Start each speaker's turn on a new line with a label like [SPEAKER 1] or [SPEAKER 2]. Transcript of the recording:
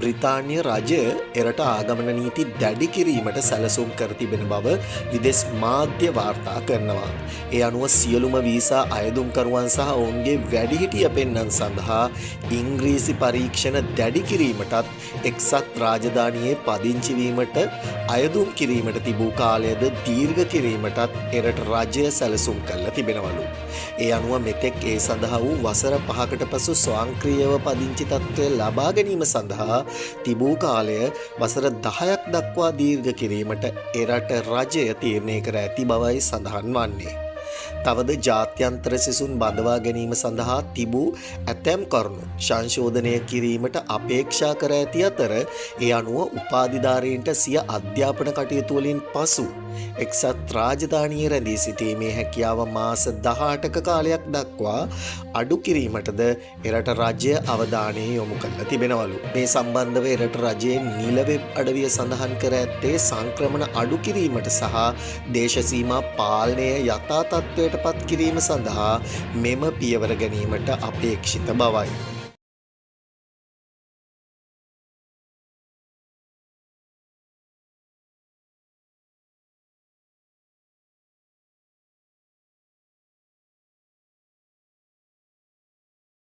[SPEAKER 1] බ්‍රිතාන්‍ය රජය එරට ආගමන නීති දැඩි කිරීමට සැලසුම් කර තිබෙන බව විදෙස් මාධ්‍ය වාර්තා කරනවා. ඒ අනුව සියලුම වීසා අයදුම්කරුවන් සහ ඔවුන්ගේ වැඩිහිටිය පෙන්නන් සඳහා ඉංග්‍රීසි පරීක්ෂණ දැඩි කිරීමටත් එක්සත් රාජධානියේ පදිංචි වීමට අයදුම් කිරීමට තිබූ කාලයද දීර්ඝ කිරීමටත් එරට රජය සැලසුම් කරලා තිබෙනවලු. ඒ අනුව මෙතෙක් ඒ සඳහා වූ වසර 5කට පසු ස්වයංක්‍රීයව පදිංචි තත්ත්වය ලබා ගැනීම සඳහා තිබූ කාලය වසර 10ක් දක්වා දීර්ඝ කිරීමට එරට රජය තීරණය කර ඇති බවයි සඳහන් වන්නේ. තවද ජාත්‍යන්තර සිසුන් බඳවා ගැනීම සඳහා තිබූ ඇතැම් කරුණු සංශෝධනය කිරීමට අපේක්ෂා කර ඇති අතර ඒ අනුව උපාධිධාරීන්ට සිය අධ්‍යාපන කටයුතු වලින් පසු එක්සත් රාජධානියේ රැඳී සිටීමේ හැකියාව මාස 18ක කාලයක් දක්වා අඩු කිරීමටද එරට රජය අවධානය යොමු කරලා තිබෙනවලු. මේ සම්බන්ධව එරට රජයේ නිල වෙබ් අඩවිය සඳහන් කර ඇත්තේ සංක්‍රමණ අඩු කිරීමට සහ දේශ සීමා පාලනය යථා තත්ත්වයට පත් කිරීම සඳහා මෙම පියවර ගැනීමට අපේක්ෂිත බවයි.